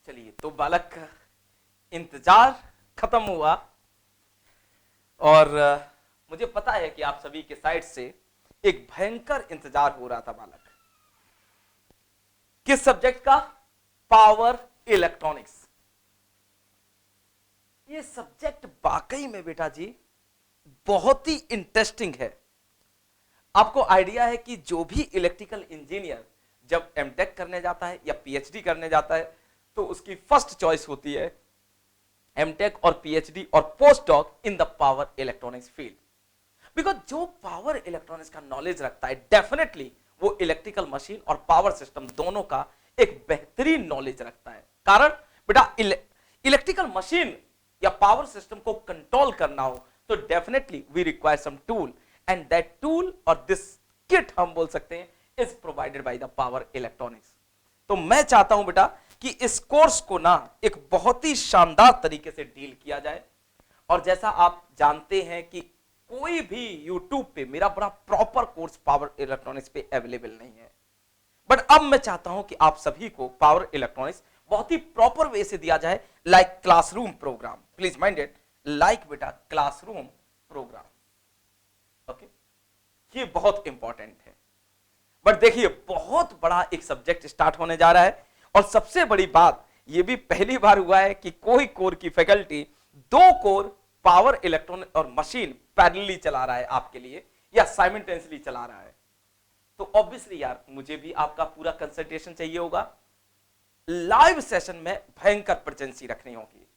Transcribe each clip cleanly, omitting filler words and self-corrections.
चलिए, तो बालक इंतजार खत्म हुआ और मुझे पता है कि आप सभी के साइड से एक भयंकर इंतजार हो रहा था बालक। किस सब्जेक्ट का? Power electronics. ये सब्जेक्ट वाकई में बेटा जी बहुत ही इंटरेस्टिंग है। आपको आइडिया है कि जो भी इलेक्ट्रिकल इंजीनियर जब एमटेक करने जाता है या पीएचडी करने जाता है तो उसकी फर्स्ट चॉइस होती है एमटेक और पीएचडी और postdoc in the power electronics field. Because जो पावर इलेक्ट्रॉनिक्स का नॉलेज रखता है डेफिनेटली वो इलेक्ट्रिकल मशीन और पावर सिस्टम दोनों का एक बेहतरीन नॉलेज रखता है। कारण बेटा इलेक्ट्रिकल मशीन या पावर सिस्टम को कंट्रोल करना हो तो definitely we require some tool and that tool और दिस किट हम बोल सकते हैं is provided by the power electronics. तो मैं चाहता हूं बेटा कि इस कोर्स को ना एक बहुत ही शानदार तरीके से डील किया जाए। और जैसा आप जानते हैं कि कोई भी YouTube पे मेरा बड़ा प्रॉपर कोर्स पावर इलेक्ट्रॉनिक्स पे अवेलेबल नहीं है, बट अब मैं चाहता हूं कि आप सभी को पावर इलेक्ट्रॉनिक्स बहुत ही प्रॉपर वे से दिया जाए, like classroom programme. Please mind it, like बेटा क्लासरूम प्रोग्राम। ओके, ये बहुत इंपॉर्टेंट है। बट देखिए, बहुत बड़ा एक सब्जेक्ट स्टार्ट होने जा रहा है और सबसे बड़ी बात यह भी पहली बार हुआ है कि कोई कोर की फैकल्टी दो कोर पावर इलेक्ट्रॉनिक और मशीन पैरेलली चला रहा है आपके लिए या साइमल्टेनियसली चला रहा है। तो ऑब्वियसली यार मुझे भी आपका पूरा कंसंट्रेशन चाहिए होगा। लाइव सेशन में भयंकर प्रेजेंसी रखनी होगी।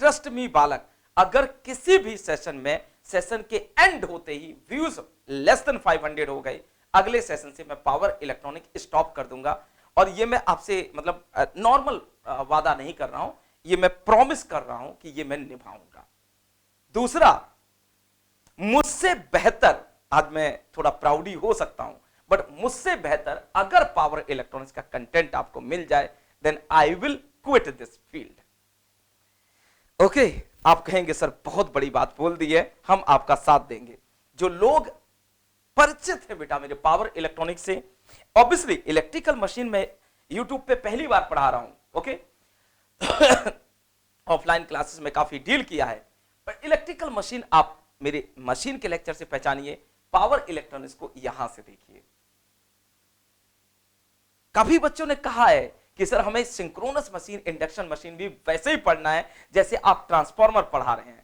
ट्रस्ट मी बालक, अगर किसी भी सेशन में सेशन के एंड होते ही व्यूज लेस देन 500 हो गए, अगले सेशन से मैं पावर इलेक्ट्रॉनिक स्टॉप कर दूंगा। और ये मैं आपसे मतलब नॉर्मल वादा नहीं कर रहा हूं, ये मैं प्रॉमिस कर रहा हूं कि ये मैं निभाऊंगा। दूसरा, मुझसे बेहतर, आज मैं थोड़ा प्राउडी हो सकता हूं, बट मुझसे बेहतर अगर पावर इलेक्ट्रॉनिक्स का कंटेंट आपको मिल जाए then I will quit this field. Okay, आप कहेंगे सर बहुत बड़ी बात बोल दी है, हम आपका साथ देंगे। जो लोग परिचित है बेटा मेरे पावर इलेक्ट्रॉनिक्स से, ऑब्वियसली इलेक्ट्रिकल मशीन में यूट्यूब पे पहली बार पढ़ा रहा हूं। ओके ऑफलाइन क्लासेस में काफी डील किया है, पर इलेक्ट्रिकल मशीन आप मेरे मशीन के लेक्चर से पहचानिए, पावर इलेक्ट्रॉनिक्स को यहां से देखिए। काफी बच्चों ने कहा है कि सर हमें सिंक्रोनस मशीन, इंडक्शन मशीन भी वैसे ही पढ़ना है जैसे आप ट्रांसफार्मर पढ़ा रहे हैं।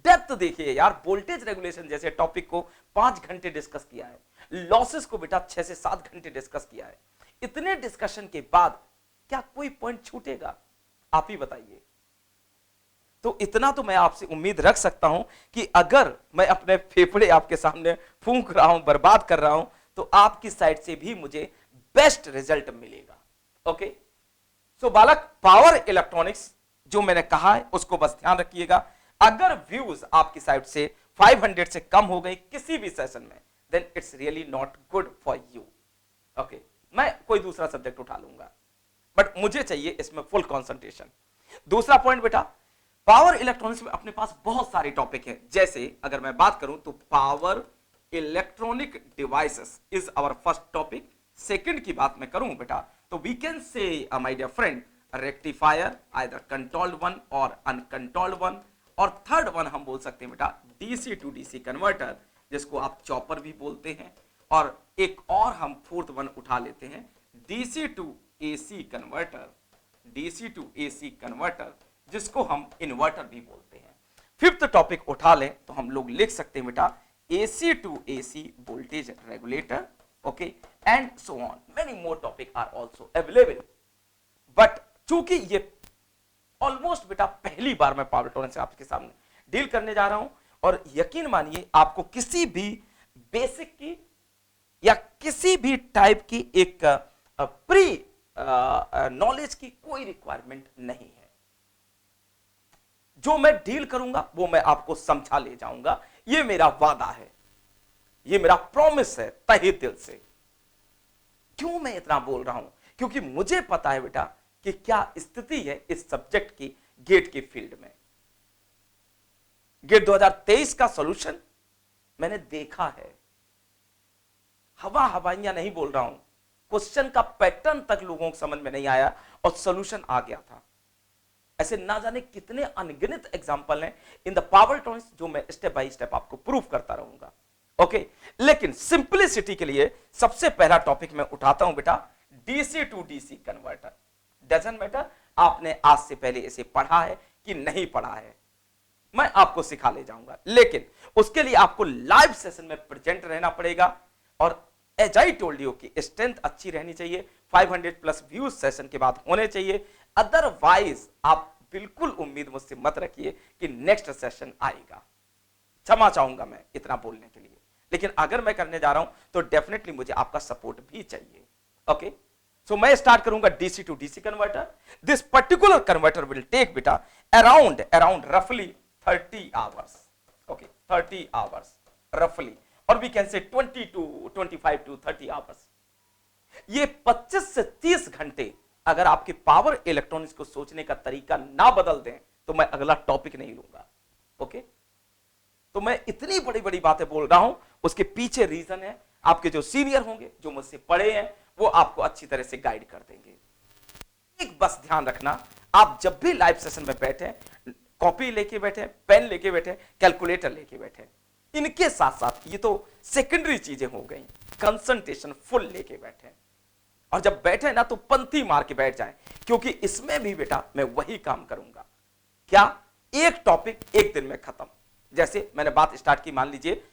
डेप्थ देखिए यार, वोल्टेज रेगुलेशन जैसे टॉपिक को 5 घंटे डिस्कस किया है, लॉसेस को बेटा 6 से 7 घंटे डिस्कस किया है। इतने डिस्कशन के बाद क्या कोई पॉइंट छूटेगा? आप ही बताइए। तो इतना तो मैं आपसे उम्मीद रख सकता हूं कि अगर मैं अपने फेफड़े आपके सामने फूंक रहा हूं, बर्बाद कर रहा हूं, तो आपकी साइड से भी मुझे बेस्ट रिजल्ट मिलेगा। ओके, सो बालक, पावर इलेक्ट्रॉनिक्स जो मैंने कहा है उसको बस ध्यान रखिएगा। अगर व्यूज आपकी साइड से 500 से कम हो गए किसी भी सेशन में, then it's really not good for you. Okay, मैं कोई दूसरा सब्जेक्ट उठा लूंगा, बट मुझे चाहिए इसमें फुल कंसंट्रेशन। दूसरा पॉइंट बेटा, पावर इलेक्ट्रॉनिक्स में अपने पास बहुत सारे टॉपिक हैं। जैसे अगर मैं बात करूं तो power electronic devices is our first topic. Second की बात मैं करूं बेटा तो we can say my dear friend rectifier, either controlled one और अनकंट्रोल्ड वन। और थर्ड वन हम बोल सकते हैं बेटा डीसी टू डीसी कन्वर्टर, जिसको आप चॉपर भी बोलते हैं। और एक और हम फोर्थ वन उठा लेते हैं, DC to AC converter, DC to AC converter, जिसको हम इन्वर्टर भी बोलते हैं। फिफ्थ टॉपिक उठा लें तो हम लोग लिख सकते हैं बेटा AC to AC voltage regulator. Okay, and so on, many more topic are also available. But चूंकि ये ऑलमोस्ट बेटा पहली बार मैं पावर इलेक्ट्रॉनिक्स आपके सामने डील करने जा रहा हूं, और यकीन मानिए आपको किसी भी बेसिक की या किसी भी टाइप की एक प्री नॉलेज की कोई रिक्वायरमेंट नहीं है। जो मैं डील करूंगा वो मैं आपको समझा ले जाऊंगा, ये मेरा वादा है, ये मेरा प्रॉमिस है तहे दिल से। क्यों मैं इतना बोल रहा हूं? क्योंकि मुझे पता है बेटा कि क्या स्थिति है इस सब्जेक्ट की गेट के फील्ड में। गेट 2023 का सॉल्यूशन मैंने देखा है, हवाइयां नहीं बोल रहा हूं, क्वेश्चन का पैटर्न तक लोगों को समझ में नहीं आया और सॉल्यूशन आ गया था। ऐसे ना जाने कितने अनगिनत एग्जांपल हैं इन द पावर इलेक्ट्रॉनिक्स, जो मैं स्टेप बाय स्टेप आपको प्रूव करता रहूंगा। ओके, लेकिन सिंपलिसिटी के लिए सबसे पहला टॉपिक मैं उठाता हूं बेटा, DC to DC converter. Doesn't matter आपने आज से पहले इसे पढ़ा है कि नहीं पढ़ा है, मैं आपको सिखा ले जाऊंगा, लेकिन उसके लिए आपको लाइव सेशन में प्रेजेंट रहना पड़ेगा। और एज आई टोल्ड यू कि स्ट्रेंथ अच्छी रहनी चाहिए, 500 प्लस व्यूज सेशन के बाद होने चाहिए, अदरवाइज आप बिल्कुल उम्मीद मुझसे मत रखिए कि नेक्स्ट सेशन आएगा। क्षमा चाहूंगा मैं इतना बोलने के लिए, लेकिन अगर मैं करने जा रहा हूं तो डेफिनेटली मुझे आपका सपोर्ट भी चाहिए। ओके, सो मैं स्टार्ट करूंगा DC to DC converter. This particular converter will take बेटा अराउंड रफली 30 आवर्स। ओके, 30 आवर्स रफली, और वी कैन से 25 to 30 आवर्स। ये 25 से 30 घंटे अगर आपके पावर इलेक्ट्रॉनिक्स को सोचने का तरीका ना बदल दें तो मैं अगला टॉपिक नहीं लूंगा। ओके, तो मैं इतनी बड़ी बड़ी बातें बोल रहा हूं, उसके पीछे रीजन है, आपके जो सीनियर होंगे जो मुझसे पढ़े हैं वो आपको अच्छी तरह से गाइड कर देंगे। एक बस ध्यान रखना, आप जब भी लाइव सेशन में बैठे, कॉपी लेके बैठे, पेन लेके बैठे, कैलकुलेटर लेके बैठे, इनके साथ साथ ये तो सेकेंडरी चीजें हो गई, कंसंट्रेशन फुल लेके बैठे, और जब बैठे ना तो पंथी मार के बैठ जाएं, क्योंकि इसमें भी बेटा मैं वही काम करूंगा। क्या? एक टॉपिक एक दिन में खत्म। जैसे मैंने बात स्टार्ट की, मान लीजिए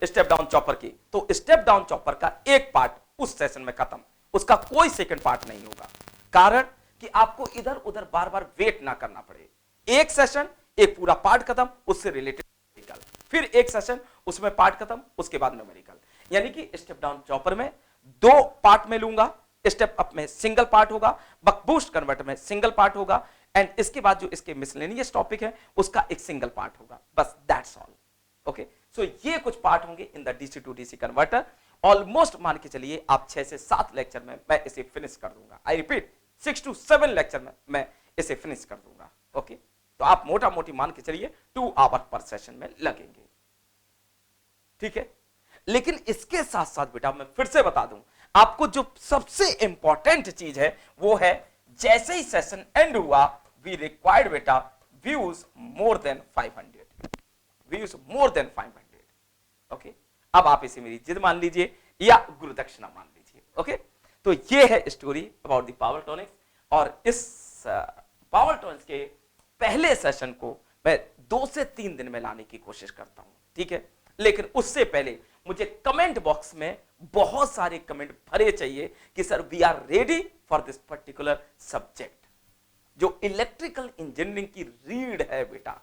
स्टेप डाउन चॉपर की, तो स्टेप डाउन चॉपर का एक पार्ट उस सेशन में खत्म, उसका कोई सेकंड पार्ट नहीं होगा। कारण कि आपको इधर उधर बार बार वेट ना करना पड़े। एक सेशन, एक पूरा पार्ट खत्म, उससे रिलेटेड न्यूमेरिकल, फिर एक सेशन, उसमें पार्ट खत्म, उसके बाद न्यूमेरिकल। यानी कि स्टेप डाउन चॉपर में 2 पार्ट में लूंगा, स्टेप अप में सिंगल पार्ट होगा, बक बूस्ट कन्वर्टर में सिंगल पार्ट होगा, एंड इसके बाद जो इसके मिसलेनियस टॉपिक है उसका एक सिंगल पार्ट होगा, बस दैट्स ऑल। ओके, सो ये कुछ पार्ट होंगे in the DC to DC converter. Almost मान के चलिए आप 6 से 7 लेक्चर में मैं इसे फिनिश कर दूंगा। आई रिपीट, 6 to 7 लेक्चर में मैं इसे फिनिश कर दूंगा। ओके, तो आप मोटा मोटी मान के चलिए 2 आवर पर सेशन में लगेंगे, ठीक है। लेकिन इसके साथ साथ बेटा मैं फिर से बता दूं, आपको जो सबसे इंपॉर्टेंट चीज है वो है, जैसे ही सेशन एंड हुआ, वी रिक्वायर्ड बेटा व्यूज मोर देन 500, व्यूज मोर देन 500। ओके, अब आप इसे मेरी जिद मान लीजिए या गुरु दक्षिणा मान लीजिए। ओके, तो ये है story about the power electronics, और इस पावर इलेक्ट्रॉनिक्स के पहले सेशन को मैं 2 से 3 दिन में लाने की कोशिश करता हूं, ठीक है। लेकिन उससे पहले मुझे कमेंट बॉक्स में बहुत सारे कमेंट भरे चाहिए कि sir we are ready for this particular subject. जो इलेक्ट्रिकल इंजीनियरिंग की रीढ़ है बेटा,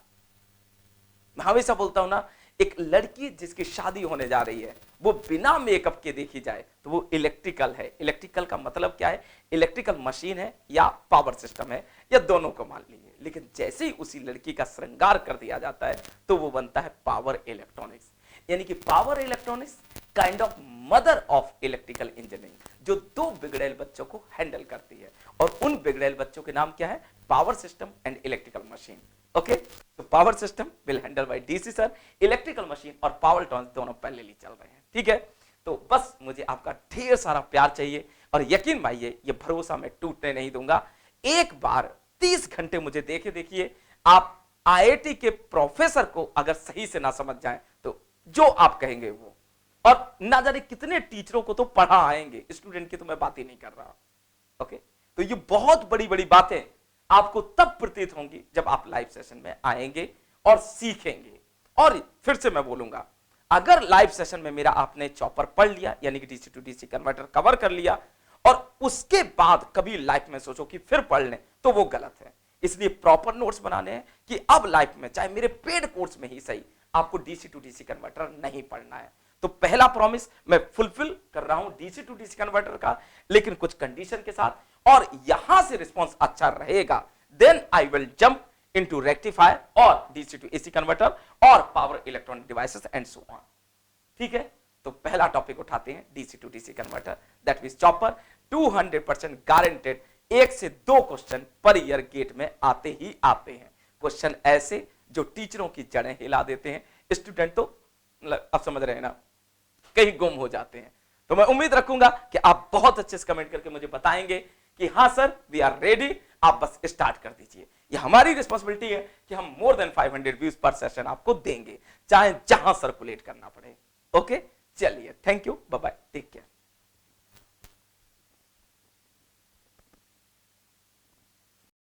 मैं हमेशा बोलता हूं ना, एक लड़की जिसकी शादी होने जा रही है वो बिना मेकअप के देखी जाए तो वो इलेक्ट्रिकल है। इलेक्ट्रिकल का मतलब क्या है? इलेक्ट्रिकल मशीन है या पावर सिस्टम है, या दोनों को मान लीजिए। लेकिन जैसे ही उसी लड़की का श्रृंगार कर दिया जाता है तो वो बनता है पावर इलेक्ट्रॉनिक्स। यानी कि power electronics kind of mother of electrical engineering, जो 2 बिगड़ेल बच्चों को हैंडल करती है, और उन बिगड़ेल बच्चों के नाम क्या है? Power system and electrical machine. Okay, तो power system will handle by DC sir, electrical machine और पावर इलेक्ट्रॉनिक्स दोनों पैरेलली चल रहे हैं, ठीक है। तो बस मुझे आपका ढेर सारा प्यार चाहिए, और यकीन मानिए ये भरोसा मैं टूटने नहीं दूंगा। एक बार 30 घंटे मुझे देखिए, आप आईआईटी के प्रोफेसर को अगर सही से ना समझ जाएं तो जो आप कहेंगे वो, और ना जाने कितने टीचरों को तो पढ़ा आएंगे, स्टूडेंट की तो मैं बात ही नहीं कर रहा। ओके, तो ये बहुत बड़ी बड़ी बातें आपको तब प्रतीत होंगी जब आप लाइव सेशन में आएंगे और सीखेंगे। और फिर से मैं बोलूंगा, अगर लाइव सेशन में मेरा आपने चॉपर पढ़ लिया, यानी कि DC to DC converter cover कर लिया, और उसके बाद कभी लाइफ में सोचो कि फिर पढ़ लें, तो वो गलत है। इसलिए प्रॉपर नोट्स बनाने हैं कि अब लाइफ में, चाहे मेरे पेड कोर्स में ही सही, आपको डीसी टू डीसी कन्वर्टर नहीं पढ़ना है। तो पहला प्रॉमिस मैं फुलफिल कर रहा हूं डीसी टू डीसी कन्वर्टर का, लेकिन कुछ कंडीशन के साथ, और यहां से रिस्पॉन्स अच्छा रहेगा, then I will jump into rectifier और डीसी टू एसी कन्वर्टर और power electronic devices and so on, ठीक है। तो पहला टॉपिक उठाते हैं DC to DC converter, that means chopper. 200% guaranteed 1 से 2 क्वेश्चन पर ईयर गेट में आते ही आते हैं। क्वेश्चन ऐसे जो टीचरों की जड़ें हिला देते हैं, स्टूडेंट तो अब समझ रहे हैं ना, कहीं गुम हो जाते हैं। तो मैं उम्मीद रखूंगा कि आप बहुत अच्छे से कमेंट करके मुझे बताएंगे कि हाँ सर वी आर रेडी, आप बस स्टार्ट कर दीजिए। ये हमारी रिस्पांसिबिलिटी है कि हम more than 500 views per session आपको देंगे, चाहे जहां सर्कुलेट करना पड़े। ओके, चलिए, thank you, bye bye, take care.